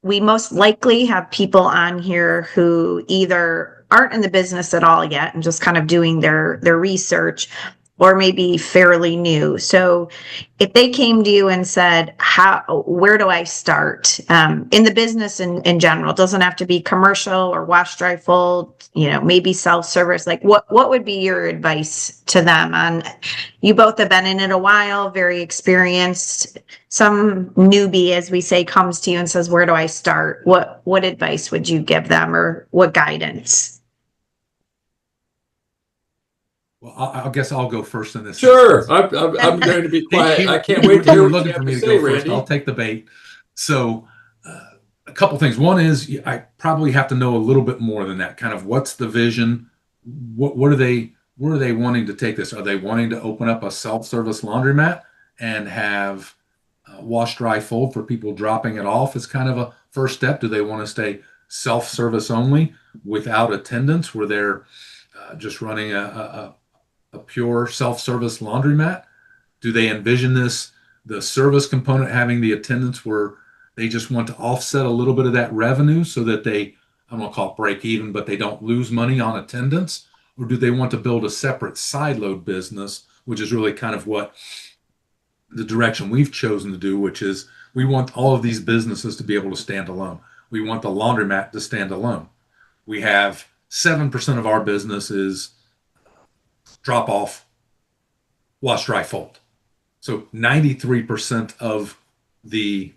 we most likely have people on here who either aren't in the business at all yet and just kind of doing their research, or maybe fairly new. So if they came to you and said, where do I start in the business in general? It doesn't have to be commercial or wash, dry, fold, maybe self-service. Like what would be your advice to them on, you both have been in it a while, very experienced. Some newbie, as we say, comes to you and says, where do I start? What advice would you give them, or what guidance? Well, I guessLl go first in this. Sure, I'm going to be quiet. I can't wait to hear what you have to say, Randy. I'll take the bait. So, a couple things. One is I probably have to know a little bit more than that. Kind of what's the vision? What are they? Where are they wanting to take this? Are they wanting to open up a self-service laundromat and have wash, dry, fold for people dropping it off as kind of a first step? Do they want to stay self-service only without attendants, where they're just running a pure self-service laundromat? Do they envision the service component having the attendants where they just want to offset a little bit of that revenue so that they, I don't want to call it break even, but they don't lose money on attendance? Or do they want to build a separate sideload business, which is really kind of what the direction we've chosen to do, which is we want all of these businesses to be able to stand alone. We want the laundromat to stand alone. We have 7% of our business is drop off, wash, dry, fold. So 93% of the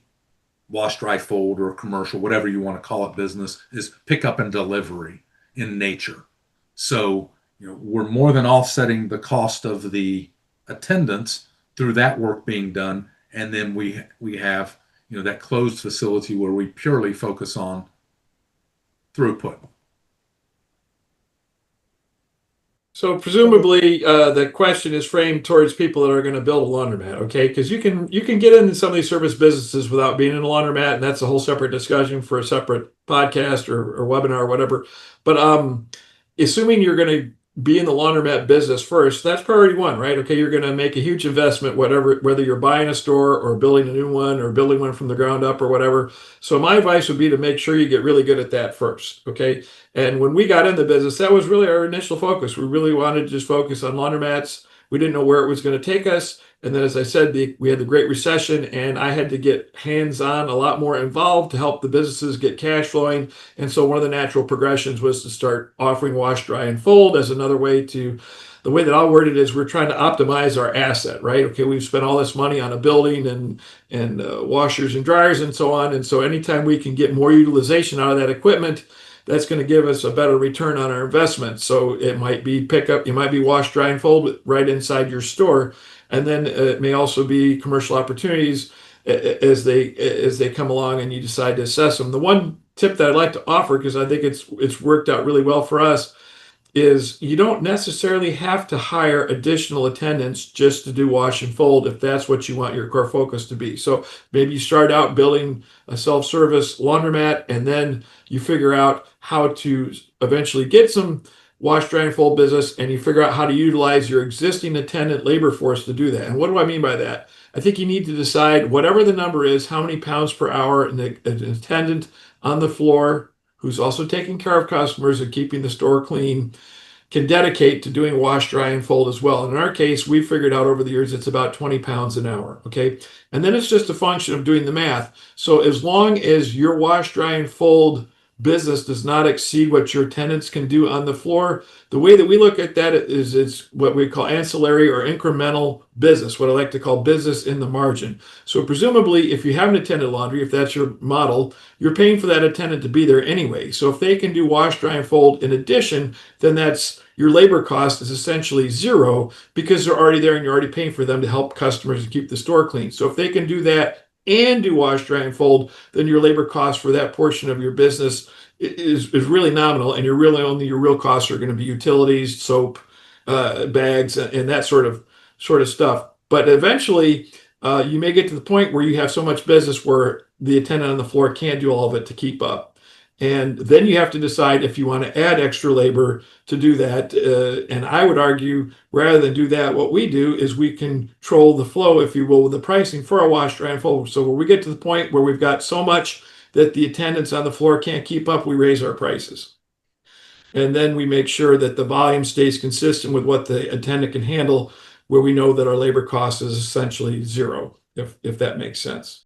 wash, dry, fold, or commercial, whatever you want to call it, business is pickup and delivery in nature. So, we're more than offsetting the cost of the attendance through that work being done. And then we have, that closed facility where we purely focus on throughput. So presumably the question is framed towards people that are going to build a laundromat, okay? Because you can get into some of these service businesses without being in a laundromat, and that's a whole separate discussion for a separate podcast or webinar or whatever. But assuming you're going to be in the laundromat business first, that's priority one, right? Okay, you're going to make a huge investment, whether you're buying a store or building a new one or building one from the ground up or whatever. So my advice would be to make sure you get really good at that first, okay? And when we got into business, that was really our initial focus. We really wanted to just focus on laundromats. We didn't know where it was going to take us. And then, as I said, we had the Great Recession, and I had to get hands-on, a lot more involved to help the businesses get cash flowing. And so one of the natural progressions was to start offering wash, dry, and fold as another way to, the way that I'll word it is we're trying to optimize our asset, right? Okay, we've spent all this money on a building and washers and dryers and so on. And so anytime we can get more utilization out of that equipment, that's going to give us a better return on our investment. So it might be pickup, it might be wash, dry, and fold right inside your store. And then it may also be commercial opportunities as they come along and you decide to assess them. The one tip that I'd like to offer, because I think it's worked out really well for us, is you don't necessarily have to hire additional attendants just to do wash and fold if that's what you want your core focus to be. So maybe you start out building a self-service laundromat, and then you figure out how to eventually get some wash, dry, and fold business, and you figure out how to utilize your existing attendant labor force to do that. And what do I mean by that? I think you need to decide, whatever the number is, how many pounds per hour an attendant on the floor who's also taking care of customers and keeping the store clean can dedicate to doing wash, dry, and fold as well. And in our case, we figured out over the years it's about 20 pounds an hour, okay? And then it's just a function of doing the math. So as long as your wash, dry, and fold business does not exceed what your tenants can do on the floor, the way that we look at that is it's what we call ancillary or incremental business, what I like to call business in the margin. So presumably, if you have an attendant laundry, if that's your model, you're paying for that attendant to be there anyway. So if they can do wash, dry, and fold in addition, then that's your labor cost is essentially zero because they're already there and you're already paying for them to help customers and keep the store clean. So if they can do that and do wash, dry, and fold, then your labor cost for that portion of your business is really nominal, and your real costs are going to be utilities, soap, bags, and that sort of stuff. But eventually, you may get to the point where you have so much business where the attendant on the floor can't do all of it to keep up. And then you have to decide if you want to add extra labor to do that. And I would argue, rather than do that, what we do is we control the flow, if you will, with the pricing for our wash, dry, and fold. So when we get to the point where we've got so much that the attendants on the floor can't keep up, we raise our prices. And then we make sure that the volume stays consistent with what the attendant can handle, where we know that our labor cost is essentially zero, if that makes sense.